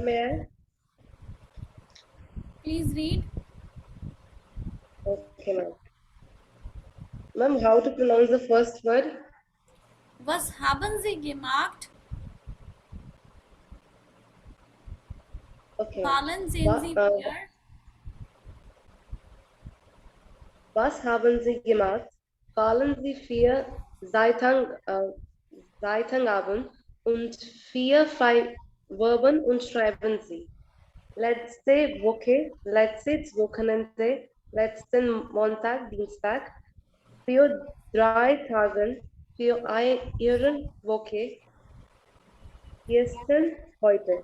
may I? Please read. Okay, ma'am. Ma'am, how to pronounce the first word? Was haben Sie gemacht? Okay. Fallen sehen Wa- Sie uh, mir? Was haben Sie gemacht? Fallen Sie Seitengaben und vier Verben und schreiben Sie. Letzte Woche, letztes Wochenende, letzten Montag, Dienstag, für 3 Tagen, für Ihre Woche, gestern, heute.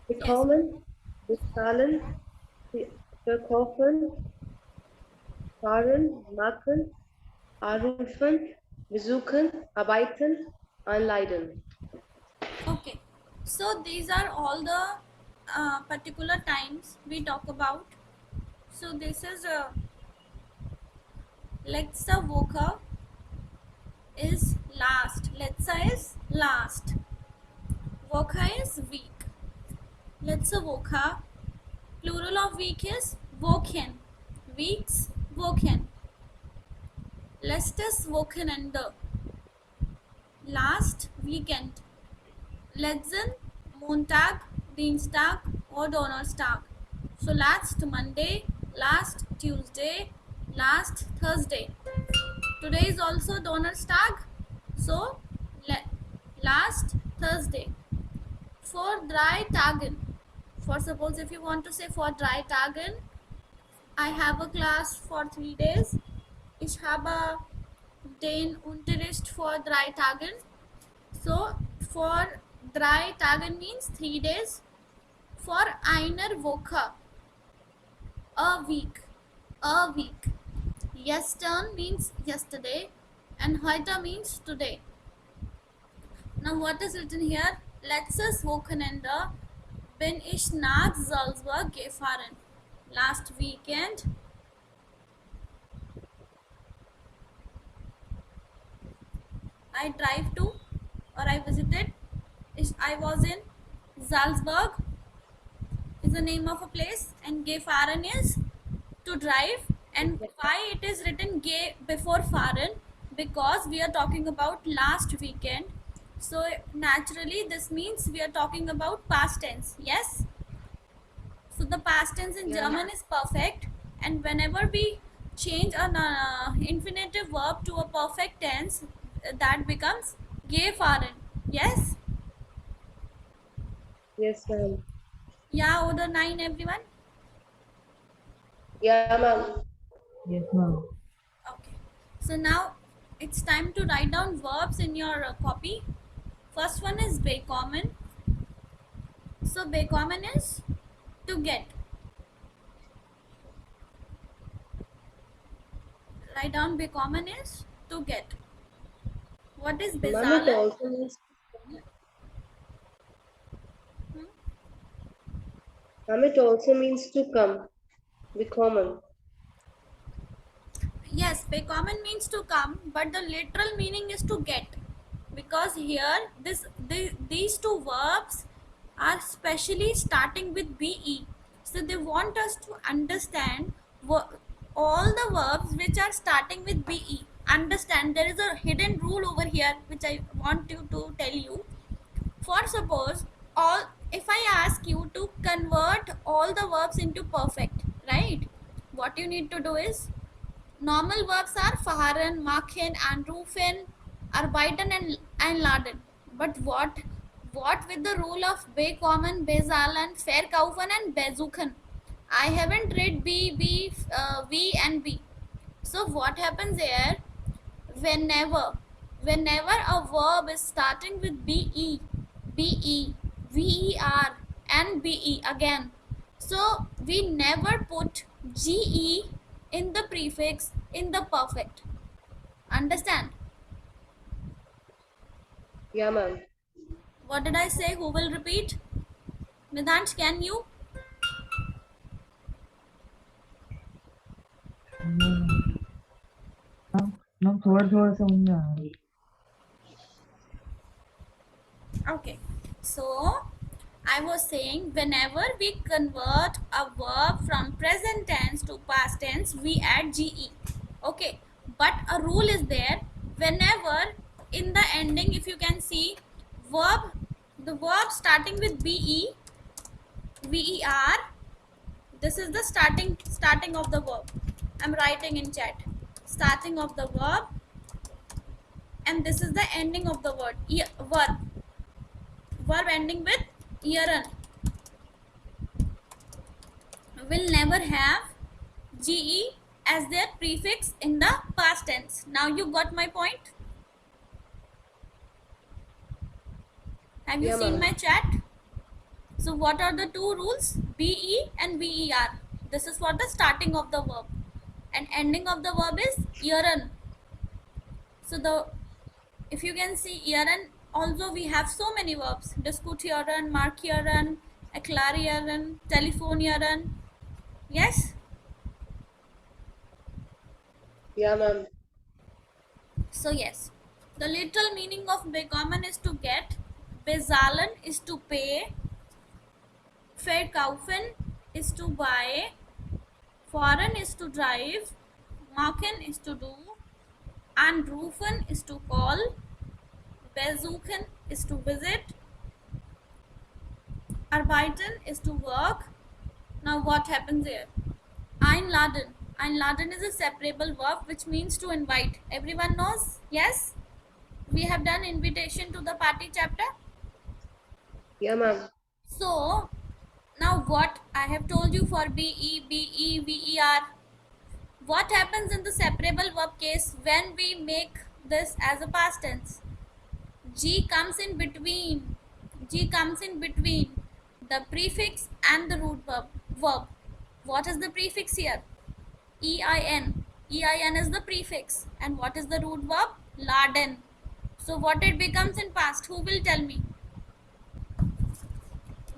Yes. Bekommen, bezahlen, verkaufen, fahren, machen, anrufen, besuchen, arbeiten, einleiten. Okay. So these are all the particular times we talk about. So this is letzte Woche is last. Letzte is last. Woche is week. Letzte Woche. Plural of week is Wochen. Weeks, Wochen. Letztes Wochenende. Last weekend. Letzten Montag, Dienstag or Donnerstag. So last Monday, last Tuesday, last Thursday. Today is also Donnerstag. So last Thursday. For drei Tagen. For suppose if you want to say for drei Tagen, I have a class for 3 days. Ich habe den Unterricht for 3 Tagen. So for 3 Tagen means 3 days. For einer Woche, a week, a week. Gestern means yesterday, and heute means today. Now what is written here? Letztes Wochenende bin ich nach Salzburg gefahren. Last weekend I drive to or I visited. I was in Salzburg is the name of a place, and gefahren is to drive. And why it is written before fahren? Because we are talking about last weekend. So naturally this means we are talking about past tense. Yes. So the past tense in Yeah. German is perfect, and whenever we change an infinitive verb to a perfect tense, that becomes gefahren. Yes. Yes, ma'am. Yeah, order 9 everyone. Yeah, ma'am. Yes, ma'am. Okay. So now it's time to write down verbs in your copy. First one is bekommen. So bekommen is to get. Write down bekommen is to get. What is Ma'am, it bezahlen? also means Hmm? to come, be common. Yes, bekommen means to come, but the literal meaning is to get. Because here these two verbs are specially starting with be. So they want us to understand all the verbs which are starting with be. Understand, there is a hidden rule over here which I want you to tell you. For suppose all, if I ask you to convert all the verbs into perfect, right? What you need to do is, normal verbs are fahren, machen, anrufen, arbeiten, and laden. But what with the rule of bekommen, bezahlen, verkaufen, and besuchen? I haven't read V, and B. So what happens here? Whenever, whenever a verb is starting with be, ver, and be again, so we never put ge in the prefix in the perfect. Understand? Yeah, ma'am. What did I say? Who will repeat? Nidansh, can you? Ma'am थोड़ा थोड़ा समझ में आ रहा है. Okay. So I was saying, whenever we convert a verb from present tense to past tense, we add ge. Okay, but a rule is there. Whenever in the ending, if you can see, the verb starting with be, ver, this is the starting of the verb. I'm writing in chat, starting of the verb, and this is the ending of the verb ending with eran will never have ge as their prefix in the past tense. Now you got my point? Have you Yeah, seen ma'am. my chat? So what are the two rules? Be and ver. This is for the starting of the verb, and ending of the verb is eran. So the, if you can see eran, also we have so many verbs: diskutieren, markieren, erklären, telefonieren. Yes. Yeah, ma'am. So yes, the literal meaning of bekommen is to get, bezahlen is to pay, verkaufen is to buy, fahren is to drive, machen is to do, anrufen is to call, besuchen is to visit, arbeiten is to work. Now what happens here? Einladen. Einladen is a separable verb which means to invite. Everyone knows? Yes? We have done invitation to the party chapter. Yeah, ma'am. So now what I have told you for be, ver, what happens in the separable verb case when we make this as a past tense? G comes in between. G comes in between the prefix and the root verb. What is the prefix here? EIN. EIN is the prefix. And what is the root verb? Laden. So what it becomes in past? Who will tell me?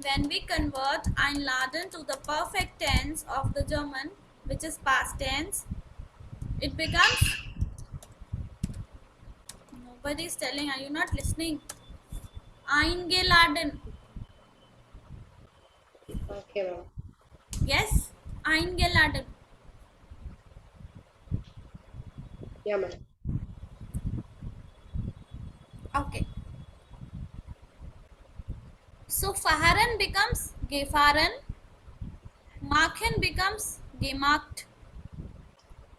When we convert einladen to the perfect tense of the German, which is past tense, it becomes, nobody is telling, are you not listening? Eingeladen. Okay, ma'am. Yes, eingeladen. Yeah, ma'am. Okay. So fahren becomes gefahren, machen becomes gemacht,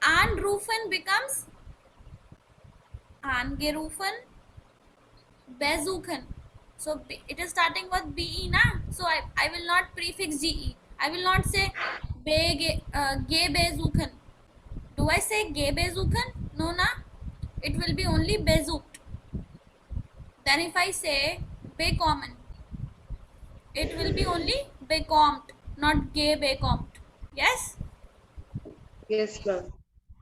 anrufen becomes angerufen, besuchen. So it is starting with be na. So I will not prefix ge. I will not say ge besuchen. Do I say ge besuchen? No na. It will be only besucht. Then if I say bekommen, it will be only bekommt, not ge bekommt. Yes? Yes, ma'am.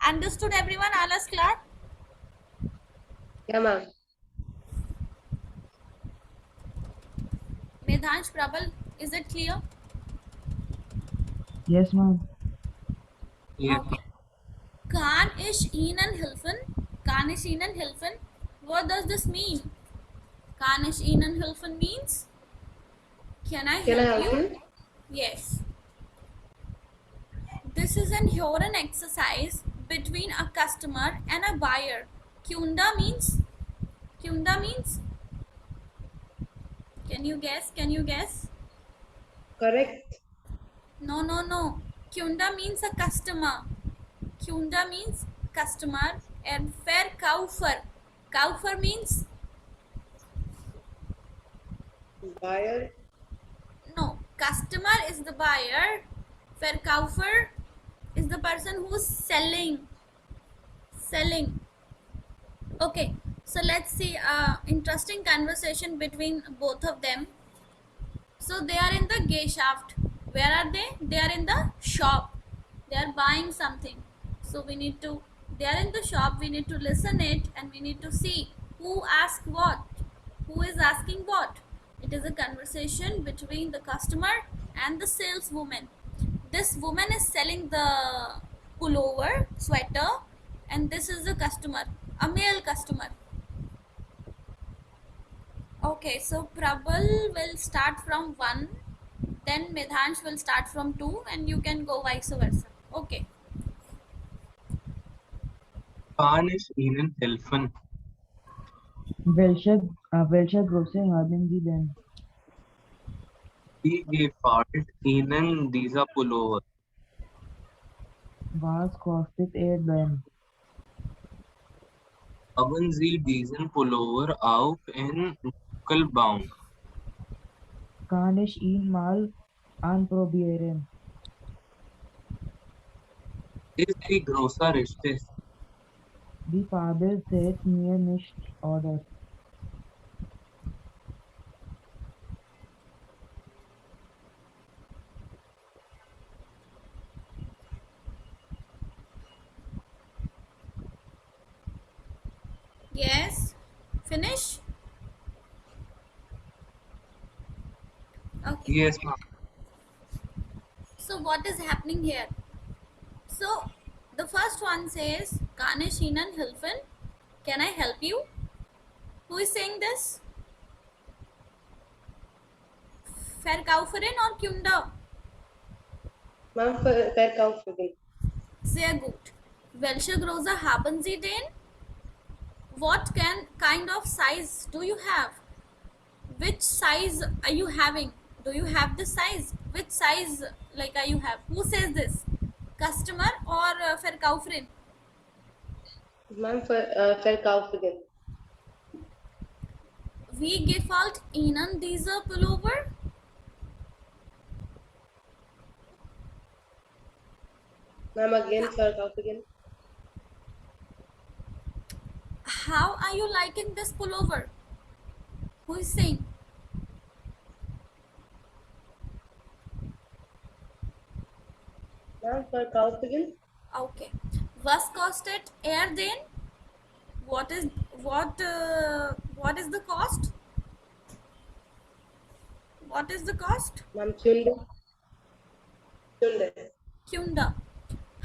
Understood everyone? Alles klar? Yeah, ma'am. Medhansh, Prabal, is it clear? Yes, ma'am. Yes. Okay. Kann ich Ihnen helfen? Kann ich Ihnen helfen? What does this mean? Kann ich Ihnen helfen means, can I Can I help help you? you? Yes. This is an Huron exercise between a customer and a buyer. Kunda means, can you guess? Can you guess? Correct. No. Kunda means a customer. Kunda means customer, and Verkäufer. Kaufer means, Buyer. no, customer is the buyer. Verkäufer is the person who's selling. Okay, so let's see interesting conversation between both of them. So they are in the Geschaft. Where are they? They are in the shop. They are buying something. So we need to, they are in the shop, we need to listen it and we need to see who asked what. Who is asking what? It is a conversation between the customer and the saleswoman. This woman is selling the pullover, sweater, and this is the customer, a male customer. Okay, so Prabal will start from 1, then Medhansh will start from 2, and you can go vice versa. Okay. Wann ist Ihnen helfen? Welche Größe haben Sie denn? Wie gefällt Ihnen dieser Pullover? Was kostet er denn? Haben Sie diesen Pullover auch in Dunkelbraun? Kann ich ihn mal anprobieren? Ist die Größe richtig? Die Farbe steht mir nicht, oder? Yes. Finish? Okay. Yes, ma'am. So what is happening here? So the first one says, Ganesh Inan Hilfen, can I help you? Who is saying this? Verkauferin or Kunda? Ma'am, Verkäuferin. Sehr gut. Welche Größe haben Sie denn? What kind of size do you have? Which size are you having? Do you have the size? Which size are you have? Who says this? Customer or Verkauferin? Ma'am, Verkäuferin. Wie gefällt Ihnen dieser Pullover? Ma'am, again Verkäuferin. How are you liking this pullover? Who is saying? Ma'am, Verkäuferin. Okay. Was kostet er denn? What is the cost? What is the cost? Ma'am, Kunde. Kunde. Kunda.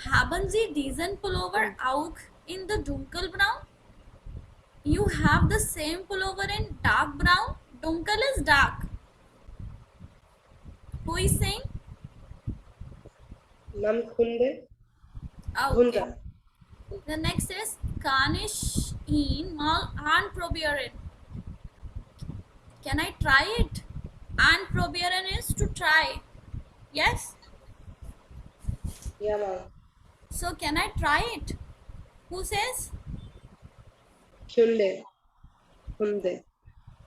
Haben Sie diesen Pullover auch in the dunkelbraun? You have the same pullover in dark brown. Dunkel is dark. Who is saying? Ma'am, Kunde. Okay. Kunde. The next is Kanish in mal anprobieren. Can I try it? Anprobieren is to try. Yes? Yeah, ma'am. So can I try it? Who says? Kunde. Kunde.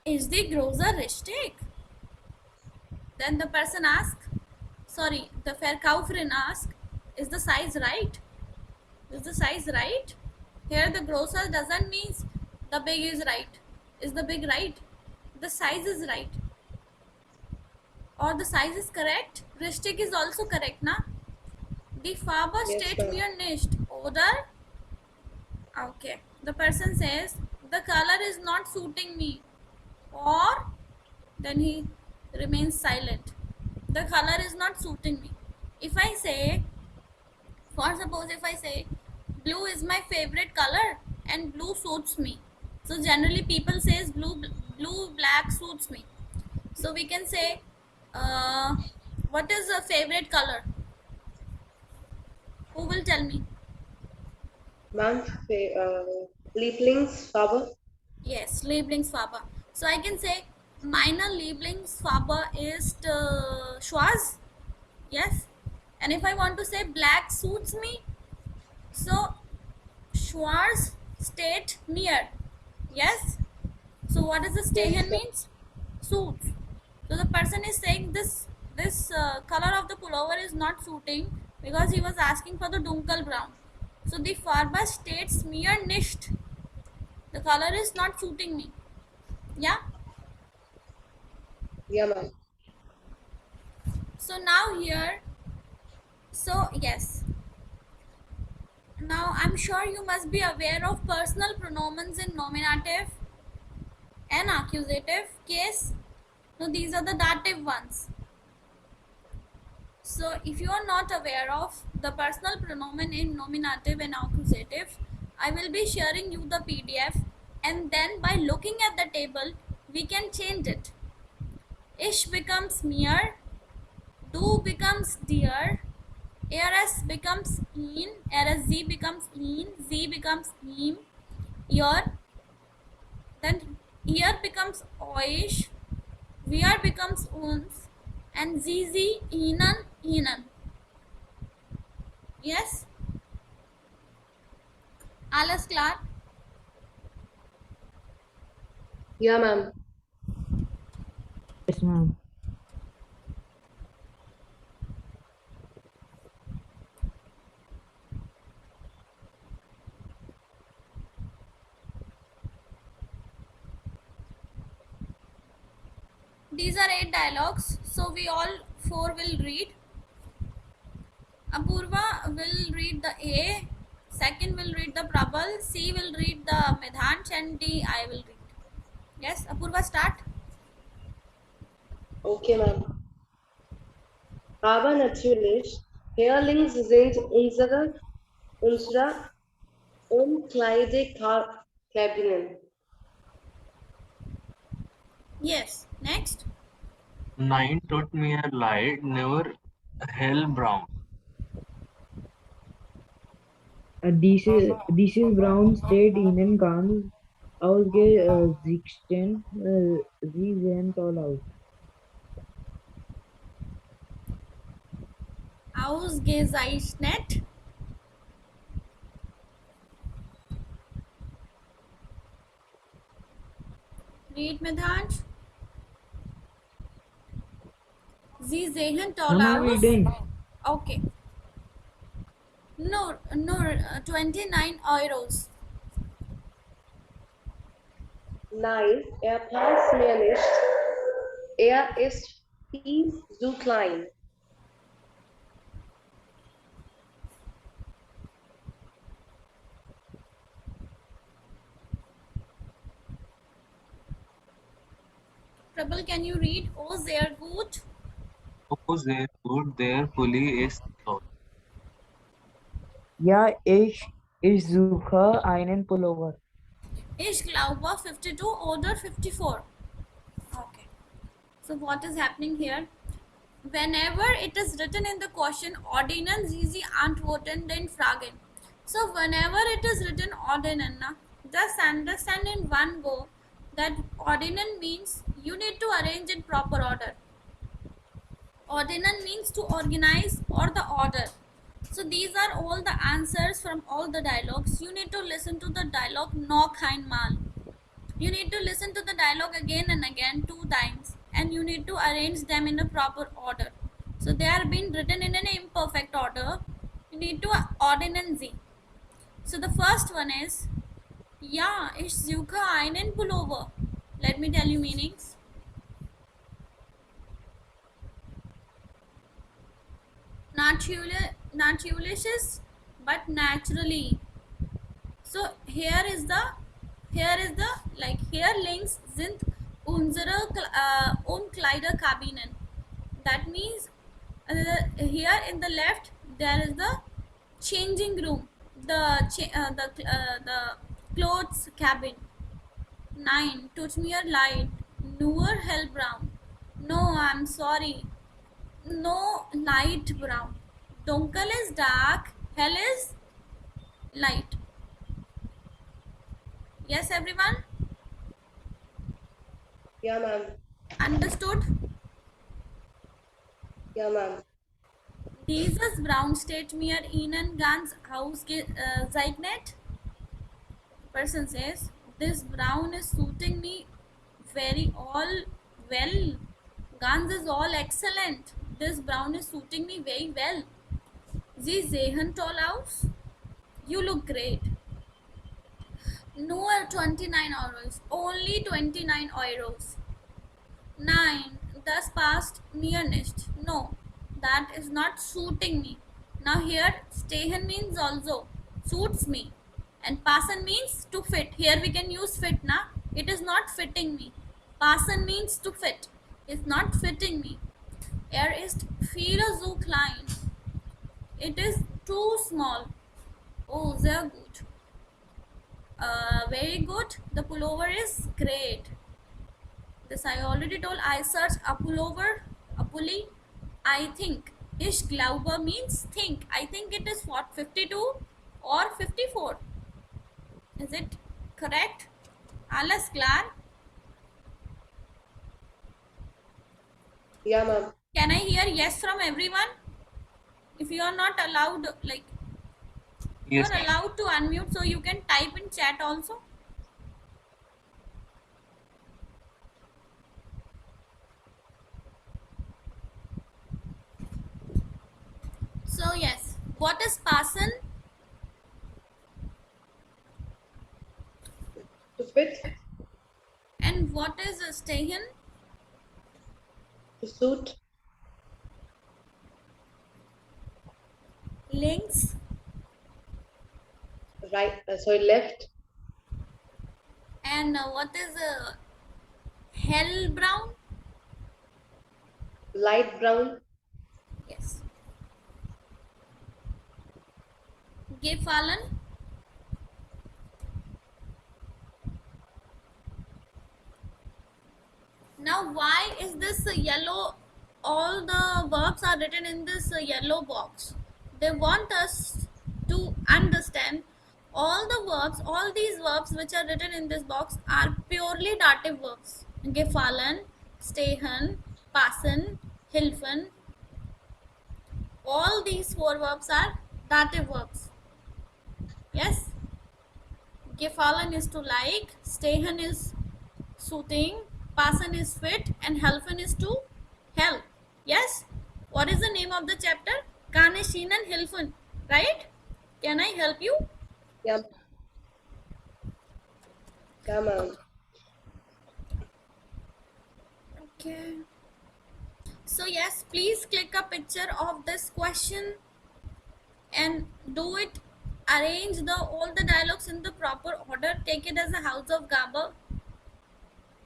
Is the grocer richtig? Then the person asks, sorry, the Verkäuferin asks, is the size right? Is the size right? Here the grocer doesn't mean the big is right. Is the big right? The size is right. Or the size is correct. Richtig is also correct, na? Die Farbe Yes, steht ma'am. mir nicht, oder? Okay. The person says, the color is not suiting me. Or then he remains silent. The color is not suiting me. If I say, for suppose if I say, blue is my favorite color and blue suits me. So generally people says blue, black suits me. So we can say, what is a favorite color? Who will tell me? Ma'am, Lieblingsfarbe. Yes, Lieblingsfarbe. So I can say, meine Lieblingsfarbe ist schwarz. Yes. And if I want to say black suits me, so schwarz steht mir. Yes. So what does the stehen Yes, means? Suits. So the person is saying this color of the pullover is not suiting because he was asking for the dunkelbraun. So the Farbe states mir nicht. The color is not suiting me. Yeah. Yeah, ma'am. So now here, so yes. Now I'm sure you must be aware of personal pronouns in nominative and accusative case. So these are the dative ones. So if you are not aware of the personal pronoun in nominative and accusative, I will be sharing you the PDF, and then by looking at the table, We can change it. Ish becomes mir, do becomes dear, ARS becomes in, ARS-Z becomes in, Z becomes him, your, then here becomes oish, VR becomes uns, and ZZ inan inan. Yes? Alles klar? Yeah, ma'am. Yes, ma'am. These are 8 dialogues, so we all 4 will read. Apurva will read the A, second will read the Prabal, C will read the Medhansh, and D I will read. Yes, Apurva, start. Okay, ma'am. Aber natürlich, Herrlings sind unsere Umkleidekabinen. Yes, next. Nine taught me a light, never hell brown. Dieses Brown steht ihnen ganz ausgesichten. Sie sehen toll aus. Ausgezeichnet. Read Medhansh. Sie sehen toll Am I aus. reading? Okay. No, 29 euros. Nein, er passt mir nicht. Er ist viel zu klein. Prabal, can you read? Oh, sehr gut. Oh, sehr gut, der Pulli ist toll. Ja, ich suche einen Pullover. Ich glaube 52 oder 54. Okay. So what is happening here? Whenever it is written in the question, ordnen Sie sie antworten den Fragen. So whenever it is written ordnen, just understand in one go that ordnen means you need to arrange in proper order. Ordnen means to organize or the order. So these are all the answers from all the dialogues. You need to listen to the dialogue noch einmal. You need to listen to the dialogue again and again 2 times, and you need to arrange them in a proper order. So they are being written in an imperfect order. You need to ordnen sie. So the first one is, ja, ich suche einen Pullover. Let me tell you meanings. Naturalisch, but naturally. So here is the like here links sind unsere Umkleidekabinen. That means here in the left there is the changing room, the clothes cabin. 9 tut mir leid, nur hellbraun. No, I'm sorry, no, light brown. Dunkel is dark, hell is light. Yes, everyone? Ja, ma'am. Understood? Ja, ma'am. Dieses Braun steht mir Ihnen ganz ausgezeichnet. Person says, this brown is suiting me very all well. Ganz is all excellent. This brown is suiting me very well. Sie sehen toll aus. You look great. No, 29 euros. Only 29 euros. 9. Das passt mir nicht. No, that is not suiting me. Now here, stehen means also suits me. And passen means to fit. Here we can use fit, na? It is not fitting me. Passen means to fit. It's not fitting me. Er ist viel zu klein. It is too small. Oh, sehr gut. Very good. The pullover is great. This I already told. I search Apullover, Apuli. I think. Ich glaube means think. I think it is what, 52 or 54. Is it correct? Alles klar? Yeah, ma'am. Can I hear yes from everyone? If you are not allowed, like you Yes. are allowed to unmute, so you can type in chat also. So yes, what is passen To fit, and what is stehen? to suit, Links right, left, and what is hell brown? light brown, Yes. Gefallen. Now, why is this yellow? All the verbs are written in this yellow box. They want us to understand all the verbs, all these verbs which are written in this box are purely dative verbs. Gefallen, stehen, passen, helfen. All these four verbs are dative verbs. Yes? Gefallen is to like, stehen is soothing, passen is fit, and helfen is to help. Yes? What is the name of the chapter? Kann ich Ihnen helfen? Right? Can I help you? yeah, yeah, ma'am. Okay. So yes, please click a picture of this question and do it. Arrange all the dialogues in the proper order. Take it as a house of Gaba.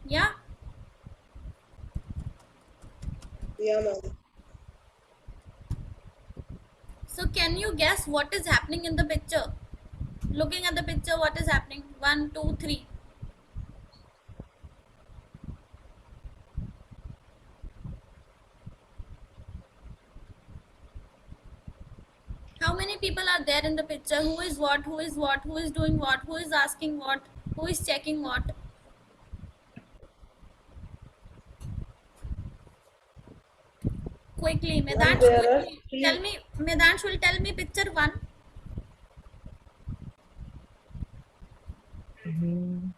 Yeah. Yeah, ma'am. So can you guess what is happening in the picture? Looking at the picture, what is happening? 1, 2, 3. How many people are there in the picture? Who is what? Who is what? Who is doing what? Who is asking what? Who is checking what? Quickly, Ma'am, Medansh, there are quickly. Tell three. me, Medansh will tell me picture 1. Hmm.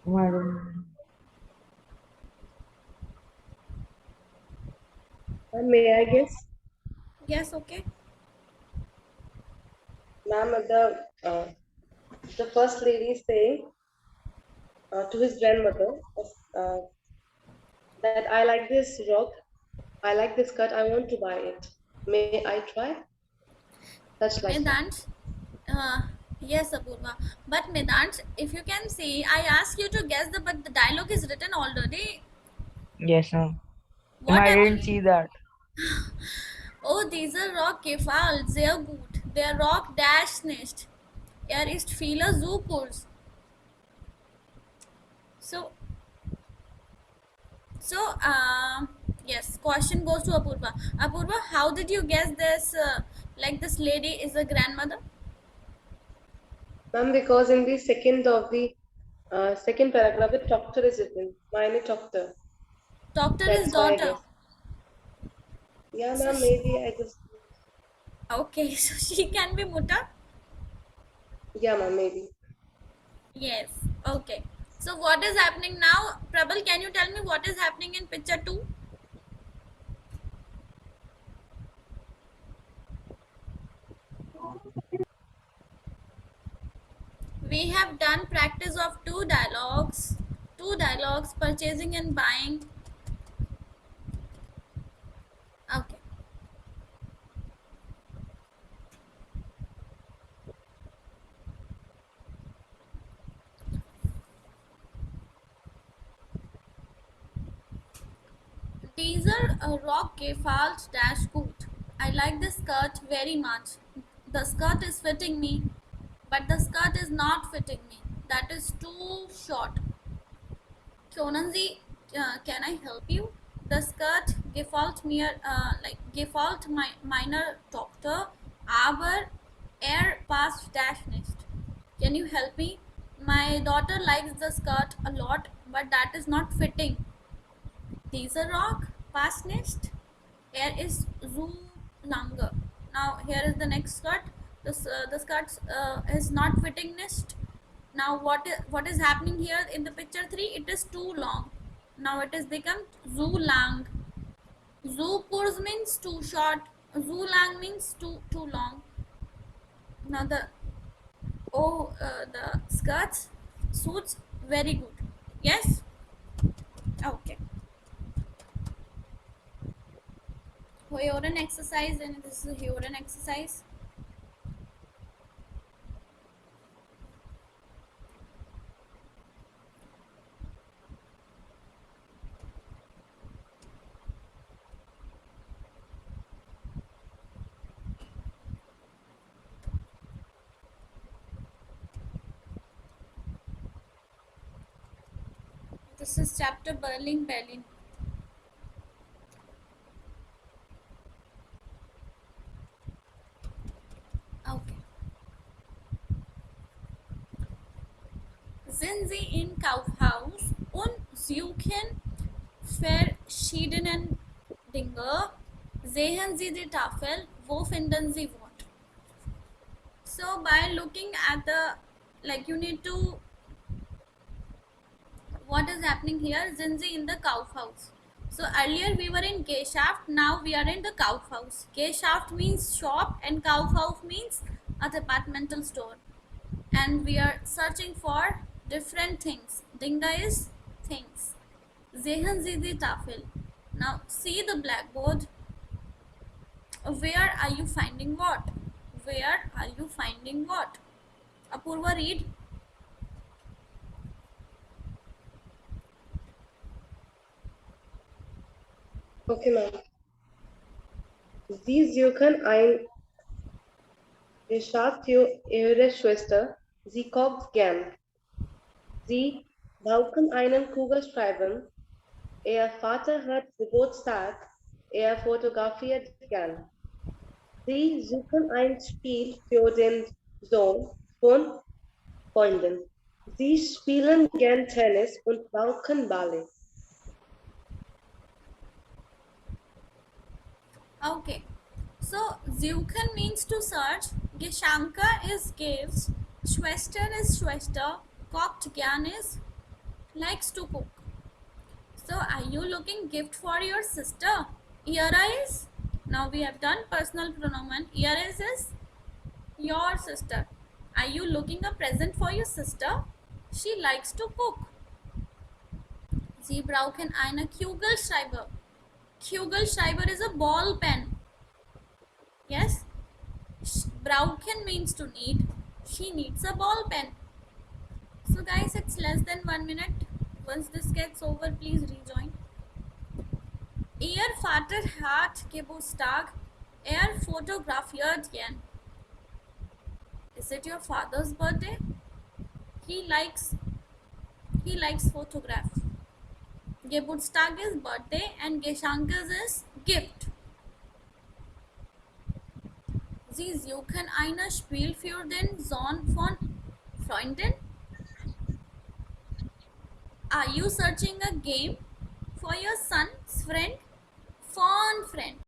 Madam, May I guess? Yes, okay. Ma'am, the first lady is saying to his grandmother uh, that I like this rock, I like this cut, I want to buy it. May I try? Such like that. Medansh, uh, yes, Apurva. But Medansh, if you can see, I asked you to guess but the dialogue is written already. yes, ma'am. Ma'am, What I am didn't I? see that. Oh, dieser Rock gefällt sehr gut. Der Rock dash nicht. Ist viele super. So, so, yes, question goes to Apurva. Apurva, how did you guess this? Like this lady is a grandmother? Ma'am, because in the second paragraph, the doctor is written. Meine doctor. Doctor is That's why I daughter. guess. Yeah, So, ma'am, maybe I just. okay, so she can be Mutta? Yeah, ma'am, maybe. Yes. Okay. So, what is happening now? Prabal, can you tell me what is happening in picture 2? We have done practice of two dialogues, purchasing and buying. Okay. Dieser Rock gefällt dash gut. I like this skirt very much. The skirt is fitting me, but the skirt is not fitting me. That is too short. Können Sie, can I help you? The skirt gefällt mir, gefällt meiner Tochter, aber passt dash nicht. Can you help me? My daughter likes the skirt a lot, but that is not fitting. Dieser Rock passt nicht. Is zu lange. Now here is the next skirt. The skirt is not fitting nicht. Now what is happening here in the picture 3? It is too long. Now it is become zu lang. Zu kurz means too short. Zu lang means too long. Now the skirts suits very good. Yes. Okay. Hören exercise, and this is a Hören exercise. This is chapter Berlin. Okay. Sind Sie im Kaufhaus und suchen verschiedene Dinge? Sehen Sie die Tafel, wo finden Sie Wort? So by looking at the, like you need to, what is happening here? Sind Sie in the Kaufhaus? So earlier we were in Geschäft, now we are in the Kaufhaus. Geschäft means shop and Kaufhaus means a departmental store. And we are searching for different things. Dinge is things. Sehen Sie die Tafel. Now see the blackboard. Where are you finding what? Where are you finding what? Apurva, read. Okay, ma'am. Sie suchen ein Geschäft für Ihre Schwester. Sie kocht gern. Sie brauchen einen Kugelschreiber. Ihr Vater hat Geburtstag. Er fotografiert gern. Sie suchen ein Spiel für den Sohn von Freunden. Sie spielen gern Tennis und brauchen Bälle. Okay, so suchen means to search, Geschenke is gifts, Schwester is Schwester, kocht gern is likes to cook. So are you looking gift for your sister? Ihre is, now we have done personal pronoun, ihre is your sister. Are you looking a present for your sister? She likes to cook. Sie brauchen eine Kugelschreiber. Kugelschreiber is a ball pen. Yes? Brauchen means to need. She needs a ball pen. So guys, it's less than 1 minute. Once this gets over, please rejoin. Ihr Vater hat Geburtstag. Fotografiert gern. Is it your father's birthday? He likes photographs. Geburtstag is birthday and Geschenke is gift. Sie suchen ein Spiel für den Sohn von Freunden. Are you searching a game for your son's friend? Fun friend.